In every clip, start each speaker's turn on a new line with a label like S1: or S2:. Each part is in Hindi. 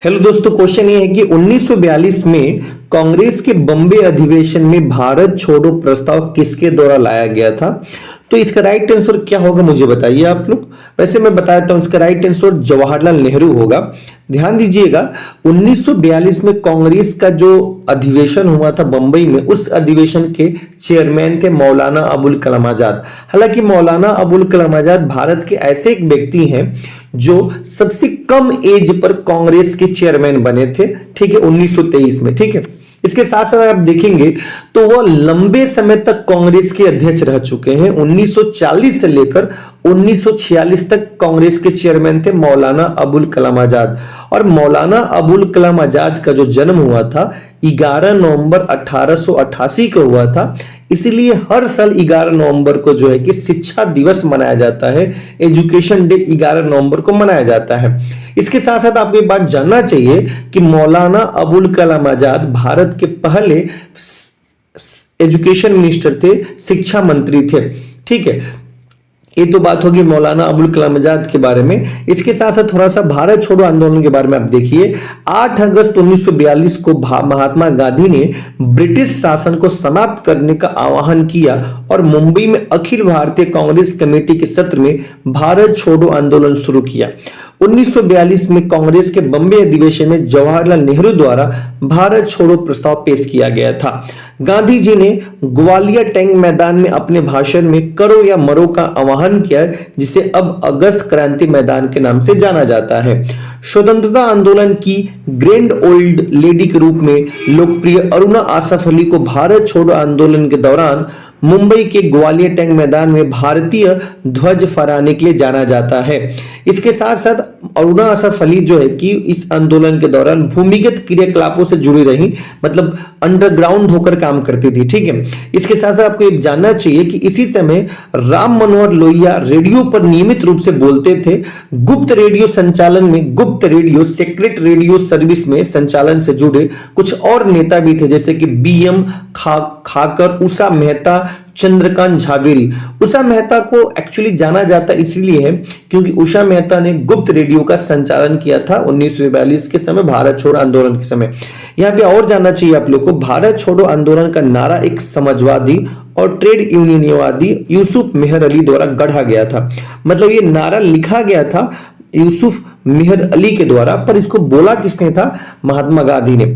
S1: हेलो दोस्तों, क्वेश्चन ये है कि 1942 में कांग्रेस के बॉम्बे अधिवेशन में भारत छोड़ो प्रस्ताव किसके द्वारा लाया गया था। तो इसका राइट आंसर क्या होगा मुझे बताइए आप लोग। वैसे मैं बताता हूं, इसका राइट आंसर जवाहरलाल नेहरू होगा। ध्यान दीजिएगा, 1942 में कांग्रेस का जो अधिवेशन हुआ था बंबई में, उस अधिवेशन के चेयरमैन थे मौलाना अबुल कलाम आजाद। हालांकि मौलाना अबुल कलाम आजाद भारत के ऐसे एक व्यक्ति हैं जो सबसे कम एज पर कांग्रेस के चेयरमैन बने थे, ठीक है, 1923 में। ठीक है, इसके साथ साथ आप देखेंगे तो वह लंबे समय तक कांग्रेस के अध्यक्ष रह चुके हैं। 1940 से लेकर 1946 तक कांग्रेस के चेयरमैन थे मौलाना अबुल कलाम आजाद। और मौलाना अबुल कलाम आजाद का जो जन्म हुआ था 11 नवंबर 1888 को हुआ था। इसीलिए हर साल 11 नवंबर को जो है कि शिक्षा दिवस मनाया जाता है, एजुकेशन डे 11 नवंबर को मनाया जाता है। इसके साथ साथ आपको एक बात जानना चाहिए कि मौलाना अबुल कलाम आजाद भारत के पहले एजुकेशन मिनिस्टर थे, शिक्षा मंत्री थे। ठीक है, ये तो बात होगी मौलाना अबुल कलाम आजाद के बारे में। इसके साथ साथ थोड़ा सा भारत छोड़ो आंदोलन के बारे में आप देखिए। 8 अगस्त 1942 को महात्मा गांधी ने ब्रिटिश शासन को समाप्त करने का आह्वान किया और मुंबई में अखिल भारतीय कांग्रेस कमेटी के सत्र में भारत छोड़ो आंदोलन शुरू किया। 1942 में कांग्रेस के बॉम्बे अधिवेशन में जवाहरलाल नेहरू द्वारा भारत छोड़ो प्रस्ताव पेश किया गया था। गांधी जी ने ग्वालियर टैंक मैदान में अपने भाषण में करो या मरो का आह्वान किया, जिसे अब अगस्त क्रांति मैदान के नाम से जाना जाता है। स्वतंत्रता आंदोलन की ग्रैंड ओल्ड लेडी के रूप में लोकप्रिय अरुणा आसफ अली को भारत छोड़ो आंदोलन के दौरान मुंबई के ग्वालियर टैंक मैदान में भारतीय ध्वज फहराने के लिए जाना जाता है। इसके साथ साथ अरुणा आसफ अली जो है कि इस आंदोलन के दौरान भूमिगत क्रियाकलापों से जुड़ी रही, मतलब अंडरग्राउंड होकर काम करती थी। ठीक है, इसके साथ साथ आपको ये जानना चाहिए कि इसी समय राम मनोहर लोहिया रेडियो पर नियमित रूप से बोलते थे। गुप्त रेडियो संचालन में, गुप्त रेडियो सीक्रेट रेडियो सर्विस में संचालन से जुड़े कुछ और नेता भी थे, जैसे कि BM खाकर, उषा मेहता, चंद्रकांत झावेरी। उषा मेहता को एक्चुअली जाना जाता इसीलिए है क्योंकि उषा मेहता ने गुप्त रेडियो का संचालन किया था 1942 के समय, भारत छोड़ो आंदोलन के समय। यहां पे और जानना चाहिए आप लोग को, भारत छोड़ो आंदोलन का नारा एक समाजवादी और ट्रेड यूनियनवादी यूसुफ मेहर अली द्वारा गढ़ा गया था। मतलब ये नारा लिखा गया था यूसुफ मेहर अली के द्वारा, पर इसको बोला किसने था? महात्मा गांधी ने,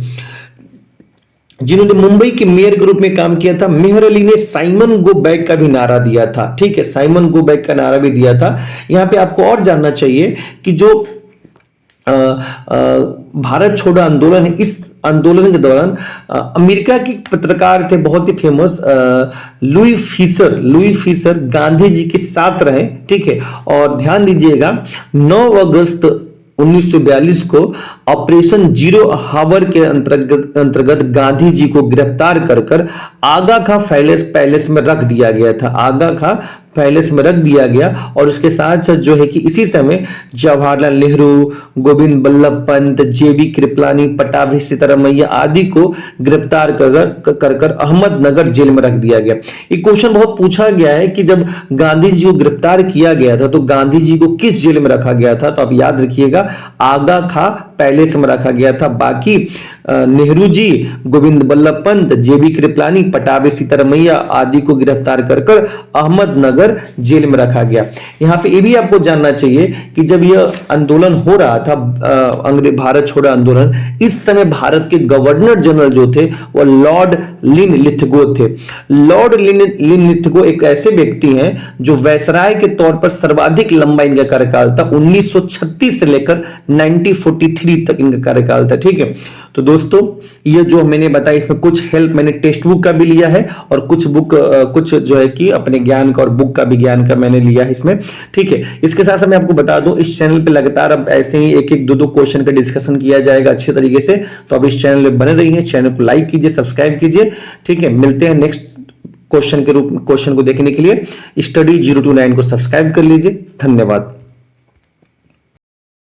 S1: जिन्होंने मुंबई के मेयर के रूप में काम किया था। मेहर अली ने साइमन गो बैक का भी नारा दिया था। ठीक है, साइमन गो बैक का नारा भी दिया था। यहां पे आपको और जानना चाहिए कि जो भारत छोड़ो आंदोलन है, इस आंदोलन के दौरान अमेरिका के पत्रकार थे बहुत ही famous, Louis Fischer Gandhi ji के साथ रहे। ठीक है, और ध्यान दीजिएगा 9 अगस्त 1942 को ऑपरेशन जीरो हावर के अंतर्गत गांधी जी को गिरफ्तार कर आगा खां पैलेस में रख दिया गया था। आगा खां पैलेस में रख दिया गया और उसके साथ साथ जो है कि इसी समय जवाहरलाल नेहरू, गोविंद बल्लभ पंत, JB कृपलानी, पटाभी सीतारामैया आदि को गिरफ्तार कर अहमदनगर जेल में रख दिया गया। एक क्वेश्चन बहुत पूछा गया है कि जब गांधी जी को गिरफ्तार किया गया था तो गांधी जी को किस जेल में रखा गया था? तो आप याद रखिएगा, आगा खां पैलेस में रखा गया था। बाकी नेहरू जी, गोविंद बल्लभ पंत, JB कृपलानी, पटाभी सीतारामैया आदि को गिरफ्तार कर अहमदनगर जेल में रखा गया। यहां पे ये भी आपको जानना चाहिए कि जब यह आंदोलन हो रहा था, अंग्रेज भारत छोड़ो आंदोलन, इस समय भारत के गवर्नर जनरल जो थे वह लॉर्ड लिनलिथगो थे। लॉर्ड लिनलिथगो एक ऐसे व्यक्ति हैं जो वायसराय के तौर पर सर्वाधिक लंबा इनका कार्यकाल था। 1936 से लेकर 1943 तक इनका कार्यकाल था। ठीक है, तो दोस्तों ये जो मैंने बताया इसमें कुछ हेल्प मैंने टेक्स्ट बुक का भी लिया है और कुछ जो है कि अपने ज्ञान का और बुक का भी ज्ञान का मैंने लिया है इसमें। ठीक है, इसके साथ साथ मैं आपको बता दूं, इस चैनल पे लगातार अब ऐसे ही एक एक दो क्वेश्चन का डिस्कशन किया जाएगा अच्छे तरीके से। तो अब इस चैनल पे बने रहिए, चैनल को लाइक कीजिए, सब्सक्राइब कीजिए। ठीक है, मिलते हैं नेक्स्ट क्वेश्चन को देखने के लिए। स्टडी 029 को सब्सक्राइब कर लीजिए। धन्यवाद।